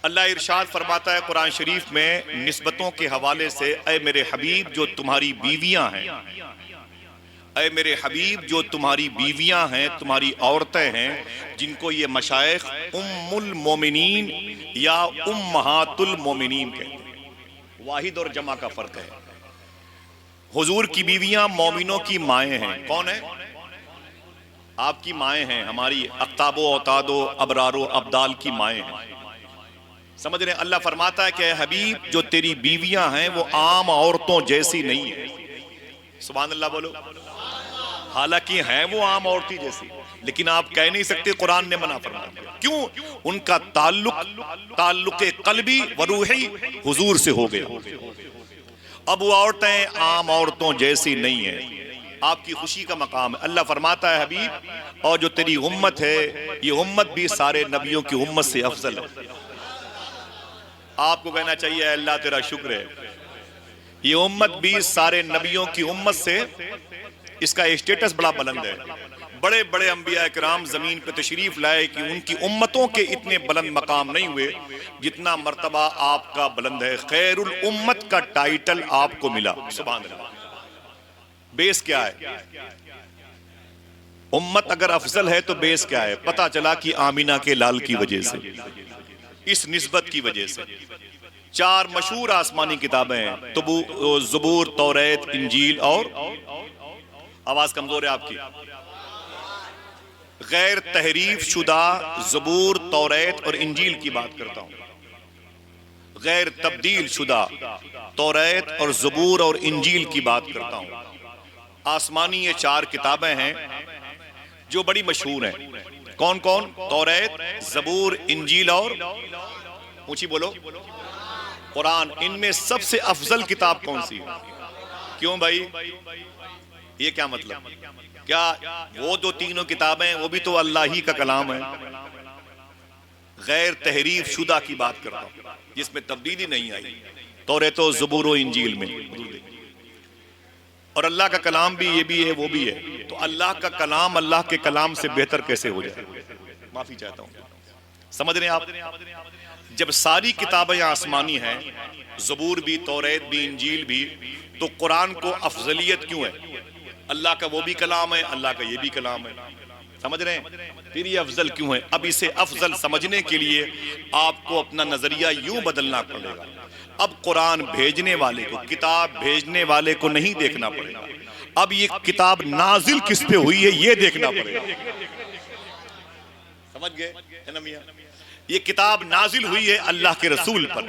अल्लाह इरशाद फरमाता है कुरान शरीफ में निस्बतों के हवाले से, ऐ मेरे हबीब जो तुम्हारी बीवियां हैं, ऐ मेरे हबीब जो तुम्हारी बीवियां हैं, तुम्हारी औरतें हैं, जिनको ये मशाइख उम्मुल मोमिनीन या उम्महातुल मोमिनीन कहते हैं। वाहिद और जमा का फर्क है। हुजूर की बीवियां मोमिनों की माएँ हैं। कौन है? आपकी माएँ हैं, हमारी अख्ताबो औतादो अबरारो अब्दाल की माएँ हैं। समझ रहे? अल्लाह फरमाता है कि हबीब जो तेरी बीवियां हैं वो आम औरतों जैसी नहीं है। सुभान अल्लाह बोलो। हालांकि हैं वो आम औरती जैसी, लेकिन आप कह नहीं सकते कुरान ने मना फरमाया। क्यों? उनका ताल्लुक कल्बी व रूही हुजूर से हो गया। अब वो औरतें आम औरतों जैसी नहीं है। आपकी खुशी का मकाम है। अल्लाह फरमाता है हबीब और जो तेरी उम्मत है ये उम्मत भी सारे नबियों की उम्मत से अफजल है। आपको कहना चाहिए अल्लाह तेरा शुक्र है, ये उम्मत भी सारे नबियों की उम्मत से, इसका स्टेटस बड़ा बुलंद है। बड़े बड़े अंबिया किराम जमीन पे तशरीफ लाए कि उनकी उम्मतों के इतने बुलंद मकाम नहीं हुए जितना मर्तबा आपका बुलंद है। खैरुल उम्मत का टाइटल आपको मिला। सुभान अल्लाह। बेस क्या है? उम्मत अगर अफजल है तो बेस क्या है? पता चला कि आमीना के लाल की वजह से, इस निस्बत की वजह से। चार मशहूर आसमानी किताबें हैं, ज़बूर, तौरात, इंजील और, आवाज कमजोर है आपकी, गैर तहरीफ शुदा ज़बूर, तौरात और इंजील की बात करता हूं। गैर तब्दील शुदा तौरात और ज़बूर और इंजील की बात करता हूं। आसमानी ये चार किताबें हैं जो बड़ी मशहूर हैं। कौन कौन? तौरात, ज़बूर, इंजील और, ऊंची बोलो, कुरान। इनमें सबसे अफजल किताब कौन सी? क्यों भाई? ये क्या मतलब? क्या वो जो तीनों किताबें वो भी तो अल्लाह ही का कलाम है। गैर तहरीफ शुदा की बात करता हूं जिसमें तब्दीली नहीं आई, तौरात, ज़बूर और इंजील में। और अल्लाह का कलाम भी ये भी है वो भी है। तो अल्लाह का कलाम अल्लाह के कलाम से बेहतर कैसे हो जाए? माफी चाहता हूं, समझ रहे हैं आप? जब सारी किताबें आसमानी हैं, ज़बूर भी, तौरात भी, इंजील भी, तो कुरान को अफजलियत क्यों है? अल्लाह का वो भी कलाम है, अल्लाह का ये भी कलाम है। समझ रहे हैं? फिर ये अफजल क्यों है? अब इसे अफजल समझने के लिए आपको अपना नजरिया यूं बदलना पड़ेगा। अब कुरान भेजने वाले को, किताब भेजने वाले को नहीं देखना पड़ेगा। अब ये किताब नाजिल किस पे हुई है ये देखना पड़ेगा। समझ गए है ना मियां? ये किताब नाजिल हुई है अल्लाह के रसूल पर,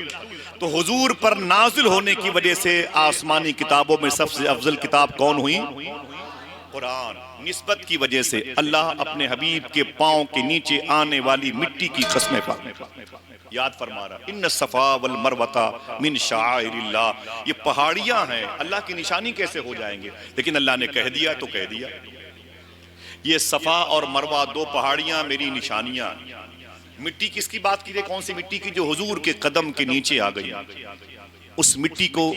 तो हुजूर पर नाजिल होने की वजह से आसमानी किताबों में सबसे अफजल किताब कौन हुई? कुरान। निस्बत की वजह से अल्लाह अपने हबीब के पांव के नीचे आने वाली मिट्टी की कसमें याद फरमा रहा, इन्न सफा वल मरवता मिन शाइरिल्लाह। ये पहाड़ियां हैं, अल्लाह की निशानी कैसे हो जाएंगे? लेकिन अल्लाह ने कह दिया तो कह दिया। ये सफा और मरवा दो पहाड़ियां मेरी निशानियां। मिट्टी किसकी बात की? कौन सी मिट्टी की? जो हुजूर के कदम के नीचे आ गई। उस मिट्टी को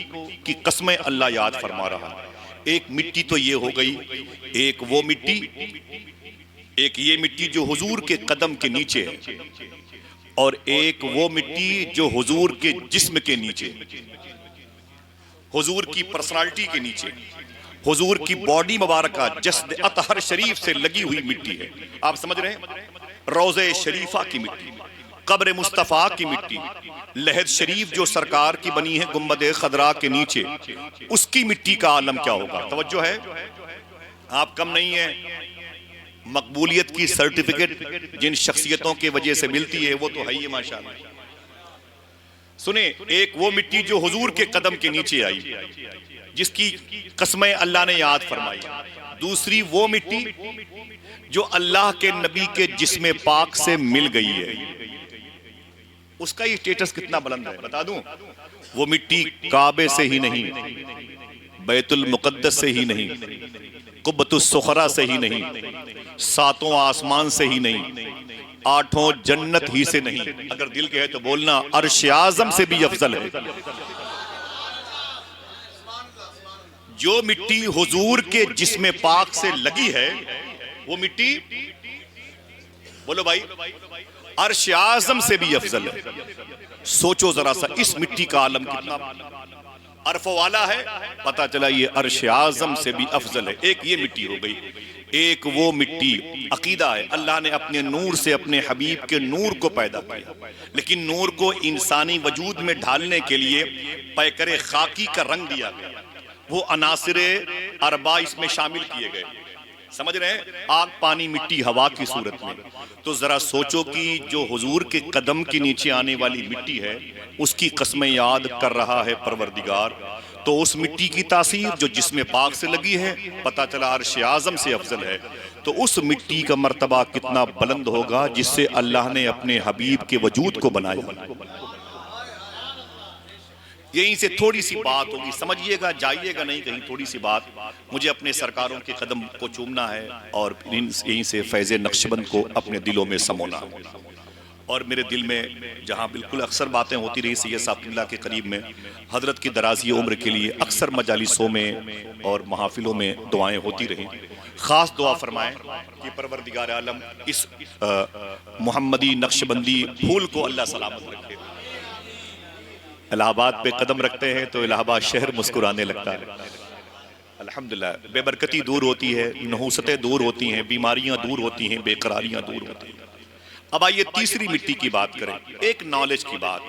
की कसमें अल्लाह याद फरमा रहा। एक मिट्टी तो ये हो गई, एक वो मिट्टी, एक ये मिट्टी जो हुजूर के कदम के नीचे है, और एक वो मिट्टी जो हुजूर के जिस्म के नीचे, हुजूर की पर्सनालिटी के नीचे, हुजूर की बॉडी मुबारका जस्द अतहर शरीफ से लगी हुई मिट्टी है। आप समझ रहे हैं? रोज़े शरीफा की मिट्टी, कब्र मुस्तफ़ा की मिट्टी, लहद शरीफ जो सरकार की बनी है गुम्बद खदरा के नीचे, उसकी मिट्टी का आलम क्या होगा? तवज्जो है? आप कम नहीं है। मकबूलियत की सर्टिफिकेट जिन शख्सियतों के वजह से मिलती है वो तो है ही माशाअल्लाह। सुने, एक वो मिट्टी जो हुजूर के कदम के नीचे आई, जिसकी कसमें अल्लाह ने याद फरमाई। दूसरी वो मिट्टी जो अल्लाह के नबी के जिस्म पाक से मिल गई है। उसका ही स्टेटस कितना बुलंद है बता दूं? वो मिट्टी काबे से ही नहीं, बैतुल मुकद्दस से ही नहीं, कुब्बतुस सुखरा से ही नहीं, सातों आसमान से ही नहीं, आठों जन्नत ही से नहीं। अगर दिल के है तो बोलना, अर्श आज़म से भी अफजल है। जो मिट्टी हुजूर के जिस्म पाक से लगी है वो मिट्टी, बोलो भाई, अर्श आज़म से भी अफजल है। सोचो जरा सा, इस मिट्टी का आलम कितना अरफ वाला है, पता चला ये अर्श आज़म से भी अफजल है। एक ये मिट्टी हो गई, एक वो मिट्टी अकीदा है अल्लाह ने अपने नूर से अपने हबीब के नूर को पैदा किया, लेकिन नूर को इंसानी वजूद में ढालने के लिए पैकरे खाकी का रंग दिया गया, वो अनासिरे अरबा इसमें शामिल किए गए। समझ रहे हैं, आग पानी मिट्टी हवा की सूरत में। तो जरा सोचो कि जो हुजूर के कदम के नीचे आने वाली मिट्टी है उसकी कस्में याद कर रहा है परवरदिगार, तो उस मिट्टी की तासीर जो जिस्म पाक से लगी है, पता चला अर्श आज़म से अफजल है। तो उस मिट्टी का मर्तबा कितना बुलंद होगा जिससे अल्लाह ने अपने हबीब के वजूद को बनाया। यहीं से थोड़ी सी बात होगी, समझिएगा, जाइएगा नहीं कहीं, थोड़ी सी बात। मुझे अपने सरकारों के कदम को चूमना है और यहीं से फैज़ नक्शबंद को अपने दिलों में समोना है। और मेरे दिल में जहाँ बिल्कुल अक्सर बातें होती रही सैयद साहब के करीब में, हजरत की दराजी उम्र के लिए अक्सर मजालिसों में और महफिलों में दुआएं होती रहीं। ख़ास दुआ फरमाएं कि परवरदिगार आलम इस मोहम्मदी नक्शबंदी फूल को अल्लाह सलामत रखे। इलाहाबाद पे कदम रखते हैं तो इलाहाबाद शहर मुस्कुराने लगता है। अल्हम्दुलिल्लाह, बेबरकती दूर होती है, नहूसतें दूर होती हैं, बीमारियां दूर होती हैं, बेकरारियां दूर होती हैं। अब आइए तीसरी मिट्टी की बात करें, एक नॉलेज की बात।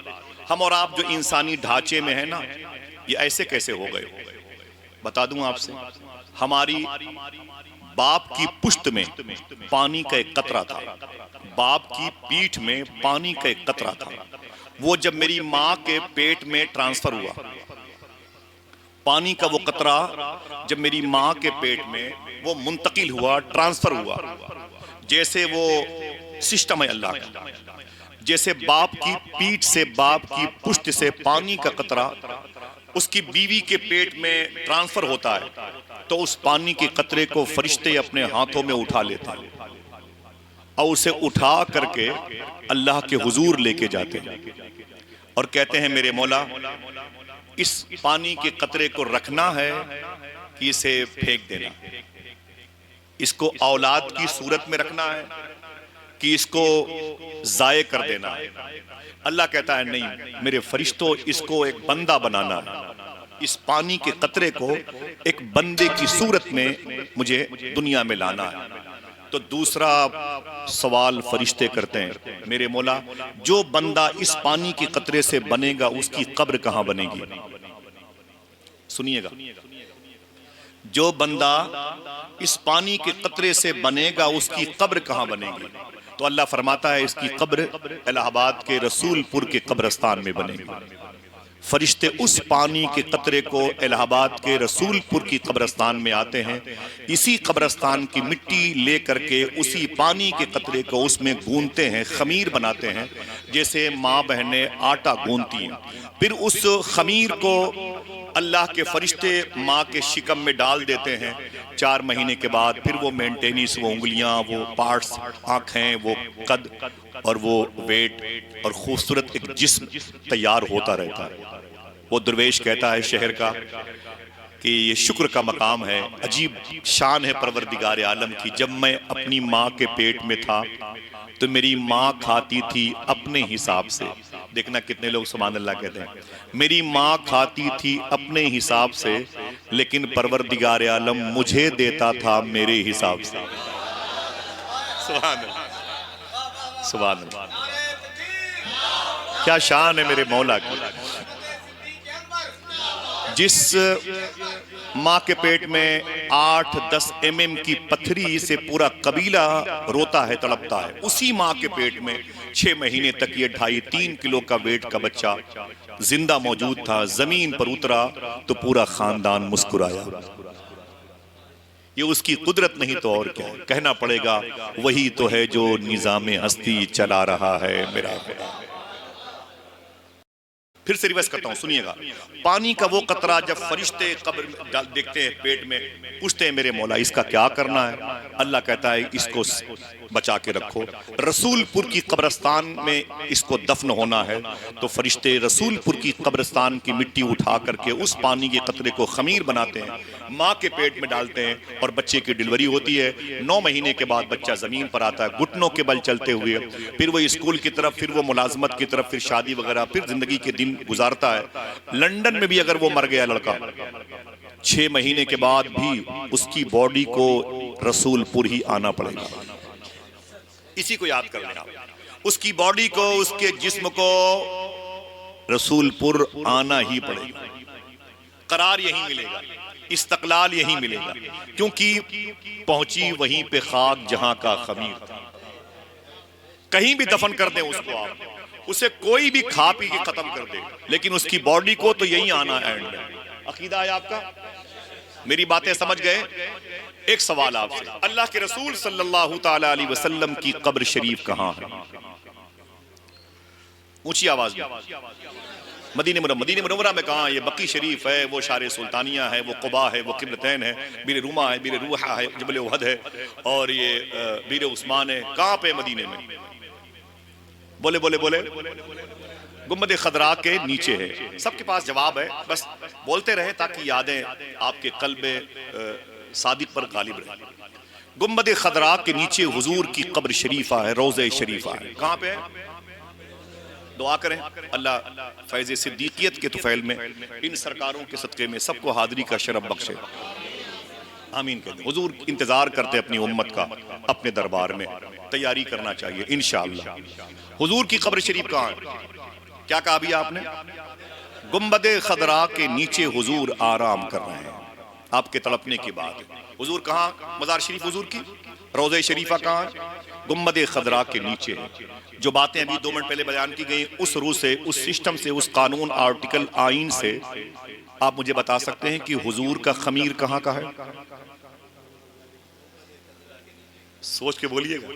हम और आप जो इंसानी ढांचे में है ना, ये ऐसे कैसे हो गए बता दूं आपसे। हमारी बाप की पुश्त में पानी का एक कतरा था, बाप की पीठ में पानी का एक कतरा था। वो जब मेरी माँ के पेट में ट्रांसफर हुआ, पानी का वो कतरा जब मेरी माँ के पेट में वो मुंतकिल हुआ, ट्रांसफर हुआ, जैसे वो सिस्टम है अल्लाह का। जैसे बाप की पीठ से, बाप की पुश्त से पानी का कतरा उसकी बीवी के पेट में ट्रांसफर होता है, तो उस पानी के कतरे को फरिश्ते अपने हाथों में उठा लेते हैं और उसे उठा करके अल्लाह के हुजूर लेके जाते हैं और कहते हैं, मेरे मौला, इस पानी के कतरे को रखना है कि इसे फेंक देना, इसको औलाद की सूरत में रखना है कि इसको जाये कर देना है। अल्लाह कहता है, नहीं मेरे फरिश्तों, इसको एक बंदा बनाना है, इस पानी के कतरे को एक बंदे की सूरत में मुझे दुनिया में लाना है। तो दूसरा सवाल फरिश्ते करते हैं, मेरे मौला, जो बंदा इस पानी के कतरे से बनेगा उसकी कब्र कहां बनेगी? सुनिएगा, जो बंदा इस पानी के कतरे से बनेगा उसकी कब्र कहां बनेगी? तो अल्लाह फरमाता है, इसकी कब्र इलाहाबाद के रसूलपुर के कब्रस्तान में बनेगी। फरिश्ते उस पानी के कतरे को इलाहाबाद के रसूलपुर की कब्रस्तान में आते हैं, इसी कब्रस्तान की मिट्टी ले करके उसी पानी के कतरे को उसमें गूंथते हैं, खमीर बनाते हैं, जैसे माँ बहनें आटा गूंथती हैं। फिर उस खमीर को अल्लाह के फरिश्ते माँ के शिकम में डाल देते हैं। 4 महीने के बाद फिर वो मेंटेनेंस, वो उंगलियां, वो पार्ट्स, आंखें, वो कद और वो वेट और खूबसूरत एक जिस्म तैयार होता रहता है। वो दरवेश कहता है शहर का कि ये शुक्र का मकाम है, अजीब शान है परवरदिगार आलम की। जब मैं अपनी माँ के पेट में था तो मेरी माँ खाती थी अपने हिसाब से। देखना कितने लोग सुभान अल्लाह कहते हैं, मेरी माँ खाती थी अपने हिसाब से, लेकिन परवरदिगार आलम मुझे देता था मेरे हिसाब से। सुभान अल्लाह, सुभान अल्लाह, क्या शान है मेरे मौला की। जिस माँ के पेट में 8-10 mm की पत्थरी से पूरा कबीला रोता है, तड़पता है, उसी माँ के पेट में 6 महीने तक ये 2.5-3 किलो का वेट का बच्चा जिंदा मौजूद था। जमीन पर उतरा तो पूरा खानदान मुस्कुराया। ये उसकी कुदरत नहीं तो और क्या, कहना पड़ेगा वही तो है जो निजामे हस्ती चला रहा है मेरा खुदा। फिर से रिवर्स करता हूं, सुनिएगा। पानी का वो कतरा जब फरिश्ते कब्र में देखते हैं पेट में, पूछते हैं मेरे मौला इसका क्या करना है? अल्लाह कहता है इसको बचा के रखो, रसूलपुर की कब्रिस्तान में इसको दफन होना है। तो फरिश्ते रसूलपुर की कब्रिस्तान की मिट्टी उठा करके उस पानी के कतरे को खमीर बनाते हैं, माँ के पेट में डालते हैं और बच्चे की डिलीवरी होती है। 9 महीने के बाद बच्चा जमीन पर आता है घुटनों के बल चलते हुए, फिर वो स्कूल की तरफ, फिर वो मुलाजमत की तरफ, फिर शादी वगैरह, फिर जिंदगी के दिन गुजारता है। लंदन में भी अगर वो मर गया लड़का, 6 महीने के बाद भी उसकी बॉडी को रसूलपुर ही आना पड़ेगा। इसी को याद कर लेना, उसकी बॉडी को, उसके जिस्म को रसूलपुर आना ही पड़ेगा। करार यही मिलेगा, इस्तकलाल यही मिलेगा, क्योंकि पहुंची वहीं पे खाक जहां का खमीर था। कहीं भी दफन कर दें उसको आप, उसे कोई भी खा पी के खत्म कर दे, लेकिन उसकी बॉडी को तो यही आना एंड है। अकीदा है आपका? मेरी बातें समझ गए? एक सवाल आपसे, अल्लाह के रसूल सल्लल्लाहु ताला अलैहि वसल्लम की कब्र शरीफ कहां है? ऊंची आवाज में। मदीने मुनव्वरा में कहां? ये बकी शरीफ है, वो शारे सुल्तानिया है, वो कुबा है, वो किबलतैन है, बीर रूमा है, बीर रूहा है, जबल उहद है, और ये बीर उस्मान है। कहां पे? मदीने में। बोले बोले बोले। गुम्बद खदरा के नीचे है। सबके पास जवाब है, बस बोलते रहे ताकि यादें आपके कल्ब सादिक पर गालिब रहे। गुम्बद खदरा के नीचे हुजूर की कब्र शरीफा है, रोज़े शरीफा है। कहां पे है? दुआ करें अल्लाह फैज़ सिद्दीकियत के तुफैल में इन सरकारों के सदक़े में सबको हाज़री का शरफ बख्शे। आमीन कहते। हुजूर इंतजार करते अपनी उम्मत का, अपने दरबार में तैयारी करना चाहिए इंशाअल्लाह। हुजूर की कब्र शरीफ कहाँ है? क्या कहा अभी आपने? गुम्बद खदरा के नीचे हुजूर आराम कर रहे हैं। आपके तड़पने की बात है। हुजूर कहाँ? मज़ार शरीफ हुजूर की, रोज़े शरीफा कहाँ है? गुम्बद खदरा के नीचे है। जो बातें अभी 2 मिनट पहले बयान की गई, उस रूह से, उस सिस्टम से, उस कानून, आर्टिकल, आइन से आप मुझे बता सकते हैं कि हुजूर का खमीर कहाँ का है? सोच के बोलिएगा।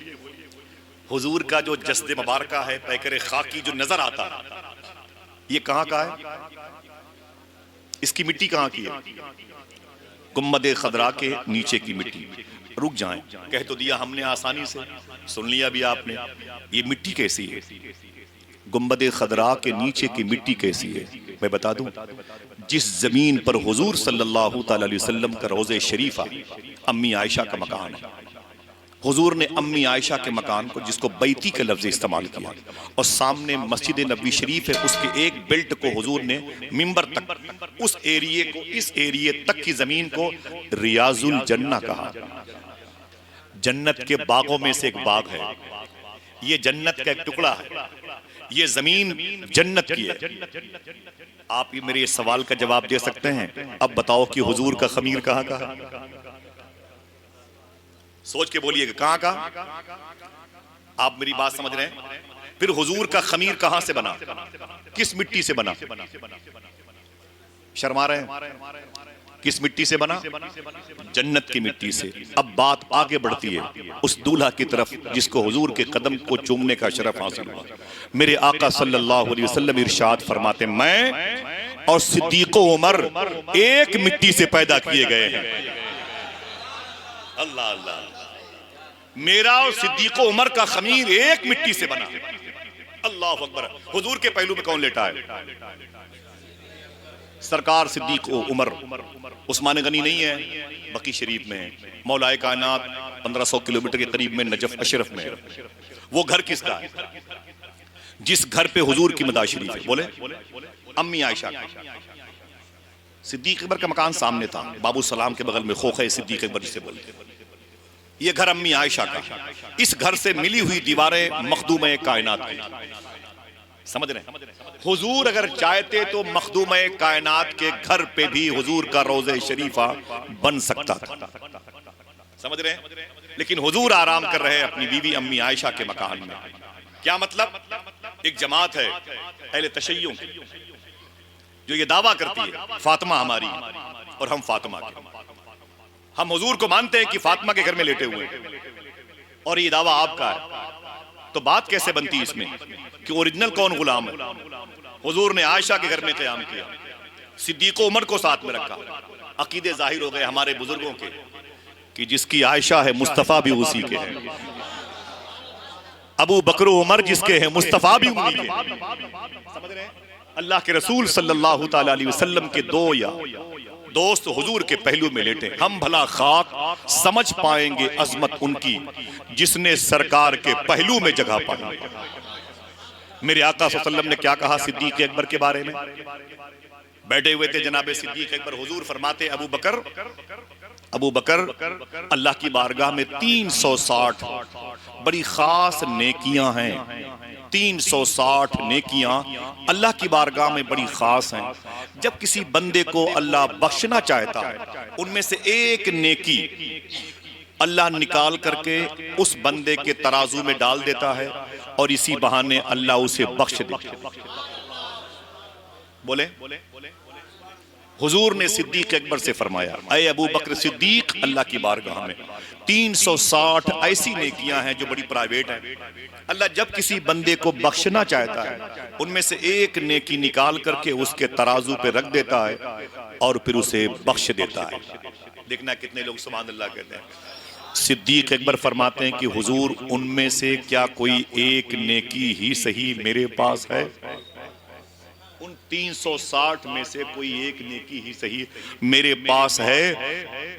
हुजूर का जो जस्द मुबारका है, पैकर खाकी जो नजर आता है, ये कहाँ का है? इसकी मिट्टी कहाँ की है? गुम्बद खदरा के नीचे की मिट्टी। रुक जाएं, कह तो दिया हमने आसानी से, सुन लिया भी आपने। ये मिट्टी कैसी है? गुम्बद खदरा के नीचे की मिट्टी कैसी है? मैं बता दूं, जिस जमीन पर हुजूर सल्लल्लाहु ताला अलैहि वसल्लम का रोज़े शरीफा, अम्मी आयशा का मकान है, हुजूर ने अम्मी आयशा के मकान को, जिसको बैती का लफ्ज़ इस्तेमाल किया, और सामने मस्जिद नबवी शरीफ है, उसके एक बेल्ट को हुजूर ने मिंबर तक, उस एरिए को, इस एरिए तक की जमीन को रियाजुल जन्ना कहा। जन्नत के बागों में से एक बाग है, ये जन्नत का एक टुकड़ा है, ये जमीन जन्नत की है। आप ये मेरे सवाल का जवाब दे सकते हैं? अब बताओ कि हुजूर का खमीर कहाँ का? सोच के बोलिएगा, कहाँ का? आप मेरी बात समझ रहे हैं? फिर हुजूर का खमीर कहां से बना? किस मिट्टी से बना? शर्मा रहे हैं? किस मिट्टी से बना? जन्नत की मिट्टी से। अब बात आगे बढ़ती है उस दूल्हा की तरफ जिसको हुजूर के कदम को चूमने का शरफ हासिल हुआ। मेरे आका सल्लल्लाहु अलैहि वसल्लम इरशाद फरमाते, मैं और सिद्दीक़ उमर एक मिट्टी से पैदा किए गए हैं। अल्लाह अल्लाह। मेरा और सिद्दीक़ उमर का खमीर एक मिट्टी से बना। अल्लाह अकबर। हुजूर के पहलू पे कौन लेटा है? सरकार सिद्दीक़ उमर। उस्मान गनी नहीं है, बकी शरीफ में है। मौलाए कायनात 1500 किलोमीटर के करीब में नजफ अशरफ में है। वो घर किसका है? जिस घर पे हुजूर की मदार शरीफ है। बोले? अम्मी आयशा का। सिद्दीक़ अकबर का मकान सामने था, बाबू सलाम के बगल में खोखे सिद्दीक़ अकबर जिसे बोलते। ये घर अम्मी आयशा का। इस घर से मिली हुई दीवारें मखदूम कायनात की। समझ रहे? हुजूर अगर चाहते तो मखदूम कायनात के घर पे भी हुजूर का रोज़े शरीफा बन सकता था। समझ रहे? लेकिन हुजूर आराम कर रहे हैं अपनी बीवी अम्मी आयशा के मकान में। क्या मतलब? एक जमात है अहले तशय्युं की जो ये दावा करती है फातिमा हमारी और हम फातिमा के। हम हुजूर को मानते हैं कि फातिमा के घर में लेटे हुए हैं, और ये दावा आपका है। तो बात कैसे बनती है इसमें कि ओरिजिनल कौन गुलाम है? हुजूर ने आयशा के घर में क़याम किया, सिद्दीक उमर को साथ में रखा। अकीदे जाहिर हो गए हमारे बुजुर्गों के कि जिसकी आयशा है मुस्तफा भी उसी के हैं, अबू बकर उमर जिसके हैं मुस्तफा भी उन्हीं के। समझ रहे हैं? अल्लाह के रसूल सल्लल्लाहु ताला अलैहि वसल्लम के दो या दोस्त हुजूर के पहलू में लेटे, हम भला खाक समझ पाएंगे अजमत उनकी जिसने सरकार के पहलू में जगह पाई। मेरे आका सल्लल्लाहु अलैहि वसल्लम ने क्या कहा सिद्दीक अकबर के बारे में? बैठे हुए थे जनाबे सिद्दीक अकबर, हुजूर फरमाते अबू बकर अल्लाह की बारगाह में 360 बड़ी खास नेकियां हैं, 360 नेकियां अल्लाह की बारगाह में बड़ी खास हैं। जब किसी बंदे को अल्लाह बख्शना चाहता है, उनमें से एक नेकी अल्लाह निकाल करके उस बंदे के तराजू में डाल देता है और इसी बहाने अल्लाह उसे बख्श देता है। बोले हुजूर ने सिद्दीक अकबर से फरमाया, ऐ अबू बकर सिद्दीक, अल्लाह की बारगाह में 360 ऐसी नेकियां हैं जो बड़ी प्राइवेट हैं। अल्लाह जब किसी बंदे को बख्शना चाहता है, उनमें से एक नेकी निकाल करके उसके तराजू पे रख देता है और फिर उसे बख्श देता है। देखना कितने लोग सुभान अल्लाह कहते हैं। सिद्दीक अकबर फरमाते हैं कि हुजूर, उनमें से क्या कोई एक नेकी ही सही मेरे पास है? उन 360 में से कोई एक नेकी ही सही मेरे पास है?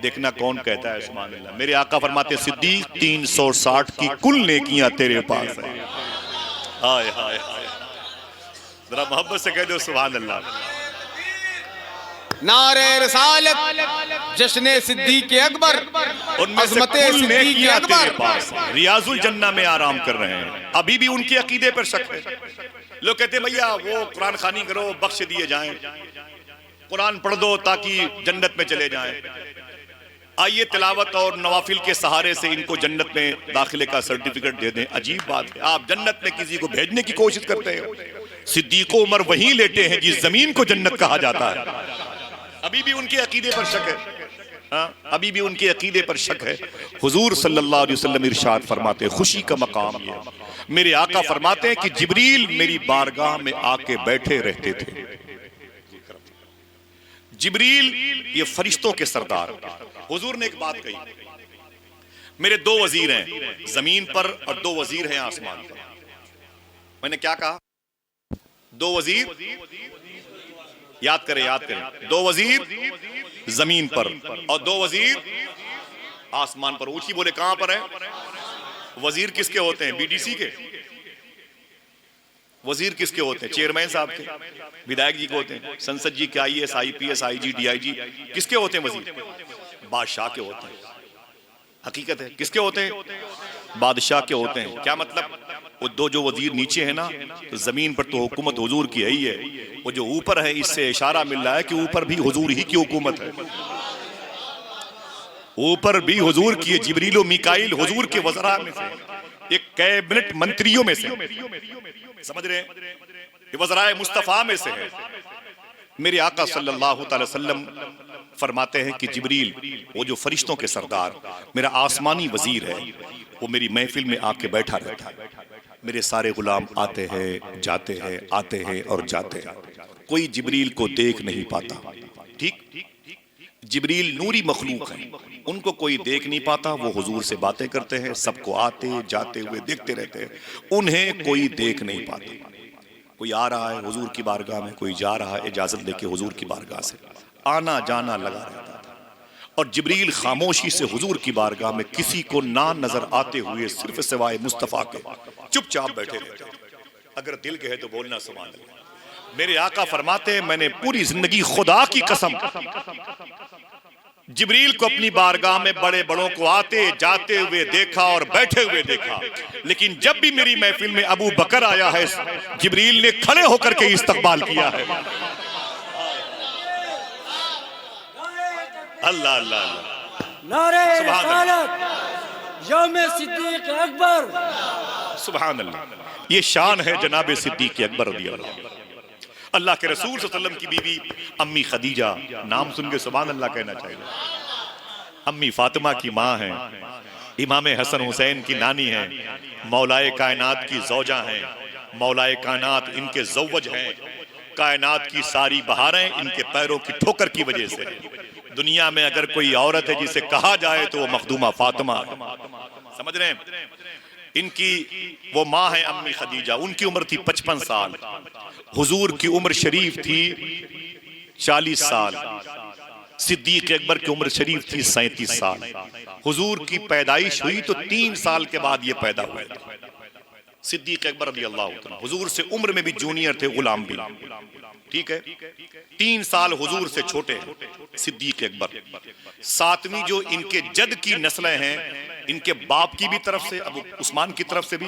देखना कौन कहता है सुभान अल्लाह। मेरे आका फरमाते सिद्दीक, 360 की कुल नेकियां तेरे पास है। हाय हाय हाय, जरा मोहब्बत से कह दो सुभान अल्लाह। नारे रिसालत, जश्न सिद्दीक अकबर, उनमें से कुल नेकियां तेरे पास है। रियाजुल जन्ना में आराम कर रहे हैं, अभी भी उनके अकीदे पर शक है। लोग कहते हैं भैया वो कुरान खानी करो, बख्श दिए जाएं, कुरान पढ़ दो ताकि जन्नत में चले जाएं। आइए तिलावत और नवाफिल के सहारे से इनको जन्नत में दाखिले का सर्टिफिकेट दे दें। अजीब बात है, आप जन्नत में किसी को भेजने की कोशिश करते हो। सिद्दीक उमर वहीं लेटे हैं जिस जमीन को जन्नत कहा जाता है। अभी भी उनके अकीदे पर शक है, अभी भी उनके अकीदे पर शक है। हुजूर सल्लल्लाहु अलैहि वसल्लम इरशाद फरमाते, खुशी का मकाम ये, मेरे आका फरमाते हैं कि जिब्रील मेरी बारगाह में आके बैठे रहते थे। जिब्रील ये फरिश्तों के सरदार। हुजूर ने एक बात कही, मेरे दो वजीर हैं जमीन पर और दो वजीर हैं आसमान पर। मैंने क्या कहा? दो वजीर, याद करें, दो वजीर जमीन पर और दो वजीर आसमान पर। ऊंची बोले कहां पर है? वजीर किसके होते हैं? बीडीसी के। वजीर किसके होते हैं? चेयरमैन साहब के, विधायक जी के होते हैं, संसद जी के, आईएएस, आईपीएस, आईजी, डीआईजी किसके होते हैं? वजीर बादशाह के होते हैं। हकीकत है, किसके होते हैं? बादशाह के होते हैं। क्या मतलब? वो दो जो वजीर नीचे है ना, तो जमीन पर तो हुकूमत हुजूर की है ही है, वो जो ऊपर है इससे इशारा मिल रहा है कि ऊपर भी हुजूर ही की हुकूमत है, ऊपर भी हुजूर की। जिब्रील और मीकाईल हुजूर के वज़रा में से, एक कैबिनेट मंत्रियों में से, समझ रहे हैं, ये वज़राए मुस्तफा में से है। मेरे आका सल्लल्लाहु अलैहि वसल्लम फरमाते हैं कि जिब्रील, वो जो फरिश्तों के सरदार, मेरा आसमानी वजीर है, वो मेरी महफिल में आके बैठा रहता है। मेरे सारे गुलाम आते हैं, जाते हैं, आते हैं और जाते हैं, कोई जिब्रील को देख नहीं पाता। ठीक, जिब्रील नूरी मखलूक है, उनको कोई देख नहीं पाता। वो हुजूर से बातें करते हैं, सबको आते जाते हुए देखते रहते हैं, उन्हें कोई देख नहीं पाता। कोई आ रहा है हुजूर की बारगाह में, कोई जा रहा है इजाजत लेके हुजूर की बारगाह से, आना जाना लगा रहता था। और जिब्रील खामोशी से हुजूर की बारगाह में किसी को ना नजर आते हुए सिर्फ सिवाय मुस्तफा के चुपचाप बैठे रहते थे। अगर दिल कहे तो बोलना सुभान अल्लाह। मेरे आका फरमाते हैं, मैंने पूरी जिंदगी खुदा की कसम जिब्रील को अपनी बारगाह में बड़े बड़ों को आते जाते हुए देखा और बैठे हुए देखा, लेकिन जब भी मेरी महफिल में अबू बकर आया है, जिब्रील ने खड़े होकर के इस्तकबाल किया है। अल्लाह अल्लाह अल्लाह, नारे रिसालत, यौम सिद्दीक अकबर, सुभान अल्लाह। ये शान है जनाब सिद्दीक अकबर रज़ियल्लाहु। अल्लाह के रसूल सल्लल्लाहु अलैहि वसल्लम की बीवी अम्मी खदीजा, नाम सुन के सुभान अल्लाह कहना चाहिए। अम्मी फातिमा की माँ हैं, इमाम हसन हुसैन की नानी है, मौलाए कायनात की जौजा हैं, मौलाए कायनात इनके जौवज हैं, कायनात की सारी बहारें इनके पैरों की ठोकर की वजह से। दुनिया में अगर कोई औरत है जिसे कहा जाए तो वो मखदूमा फातिमा है, समझ रहे हैं। इनकी वो माँ है अम्मी खदीजा, उनकी उम्र थी 55 साल, हुजूर की उम्र शरीफ थी 40 साल, सिद्दीक अकबर की उम्र शरीफ थी 37 साल। हुजूर की पैदाइश हुई तो 3 साल के बाद ये पैदा हुए थे सिद्दीक अकबर रज़ी अल्लाह तआला। हुजूर से उम्र में भी जूनियर थे, गुलाम भी, ठीक है। 3 साल हुजूर से छोटे हैं सिद्दीक अकबर। 7वीं जो इनके जद की नस्लें हैं, इनके बाप की भी तरफ से, अबू उस्मान की तरफ से भी